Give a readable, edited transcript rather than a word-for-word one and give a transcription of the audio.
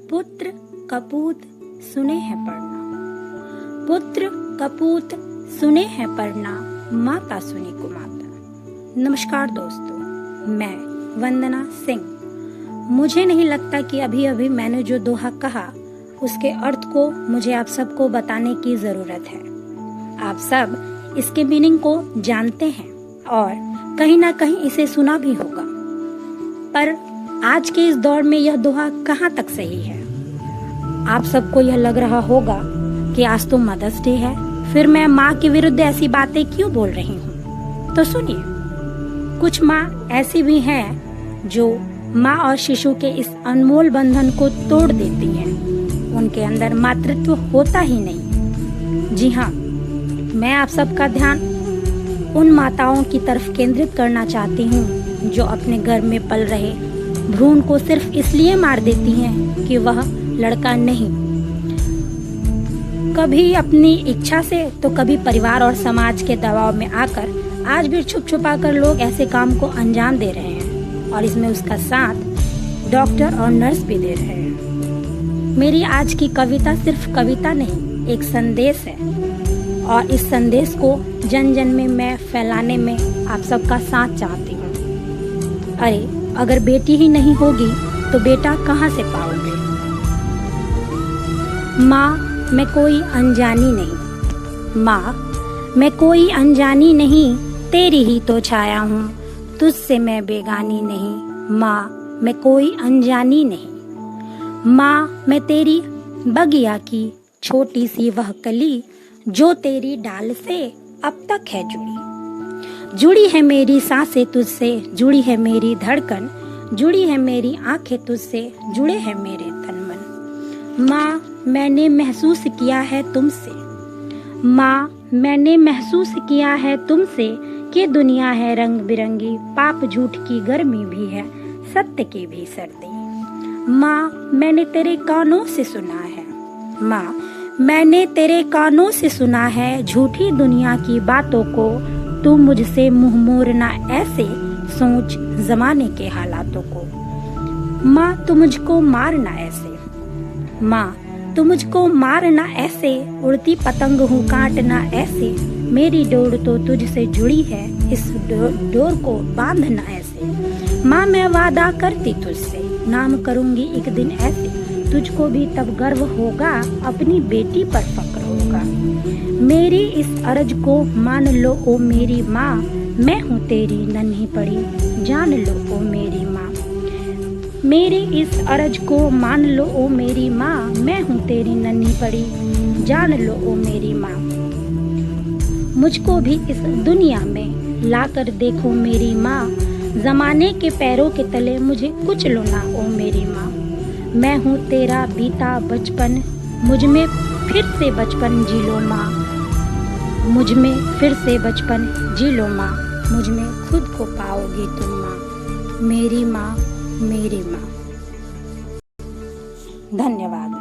पुत्र कपूत सुने हैं पढ़ना, पुत्र कपूत सुने हैं पढ़ना, माता सुने कुमाता। नमस्कार दोस्तों, मैं वंदना सिंह। मुझे नहीं लगता कि अभी अभी मैंने जो दोहा कहा उसके अर्थ को मुझे आप सबको बताने की जरूरत है। आप सब इसके मीनिंग को जानते हैं और कहीं ना कहीं इसे सुना भी होगा, पर आज के इस दौर में यह दोहा कहाँ तक सही है। आप सबको यह लग रहा होगा कि आज तो मदर्स डे है, फिर मैं माँ के विरुद्ध ऐसी बातें क्यों बोल रही हूँ। तो सुनिए, कुछ माँ ऐसी भी हैं जो माँ और शिशु के इस अनमोल बंधन को तोड़ देती हैं। उनके अंदर मातृत्व होता ही नहीं। जी हाँ, मैं आप सबका ध्यान उन माताओं की तरफ केंद्रित करना चाहती हूँ जो अपने गर्भ में पल रहे भ्रूण को सिर्फ इसलिए मार देती हैं कि वह लड़का नहीं। कभी अपनी इच्छा से तो कभी परिवार और समाज के दबाव में आकर आज भी छुप छुपा कर लोग ऐसे काम को अंजाम दे रहे हैं, और इसमें उसका साथ डॉक्टर और नर्स भी दे रहे हैं। मेरी आज की कविता सिर्फ कविता नहीं, एक संदेश है, और इस संदेश को जन जन में मैं फैलाने में आप सबका साथ चाहती हूँ। अरे अगर बेटी ही नहीं होगी तो बेटा कहाँ से पाओगे। माँ मैं कोई अनजानी नहीं, माँ मैं कोई अनजानी नहीं, तेरी ही तो छाया हूँ, तुझसे मैं बेगानी नहीं। माँ मैं कोई अनजानी नहीं, माँ मैं तेरी बगिया की छोटी सी वह कली जो तेरी डाल से अब तक है जुड़ी। जुड़ी है मेरी सांसें तुझसे, जुड़ी है मेरी धड़कन, जुड़ी है मेरी आंखें तुझसे, जुड़े हैं मेरे तन मन। माँ मैंने महसूस किया है तुमसे, माँ मैंने महसूस किया है तुमसे कि दुनिया है रंग बिरंगी, पाप झूठ की गर्मी भी है, सत्य की भी सर्दी। माँ मैंने तेरे कानों से सुना है, माँ मैंने तेरे कानों से सुना है, झूठी दुनिया की बातों को तू मुझसे मुंह मोड़ना ऐसे, सोच जमाने के हालातों को। माँ तू मुझको मारना ऐसे, माँ तू मुझको मारना ऐसे, उड़ती पतंग हूँ काटना ऐसे, मेरी डोर तो तुझसे जुड़ी है, इस डोर को बांधना ऐसे। माँ मैं वादा करती तुझसे, नाम करूँगी एक दिन ऐसे, तुझको भी तब गर्व होगा, अपनी बेटी पर फक्र होगा। मेरी इस अर्ज को मान लो ओ मेरी माँ, मैं हूँ तेरी नन्ही पड़ी, जान लो ओ मेरी माँ। मेरी इस अर्ज को मान लो ओ मेरी माँ, मैं हूँ तेरी नन्ही पड़ी, जान लो ओ मेरी माँ। मुझको भी इस दुनिया में लाकर देखो मेरी माँ, जमाने के पैरों के तले मुझे कुछ लो ना ओ मेरी माँ। मैं हूँ तेरा बीता बचपन, मुझ में फिर से बचपन जी लो माँ, मुझ में फिर से बचपन जी लो माँ, मुझ में खुद को पाओगी तुम माँ, मेरी माँ मेरी माँ। धन्यवाद।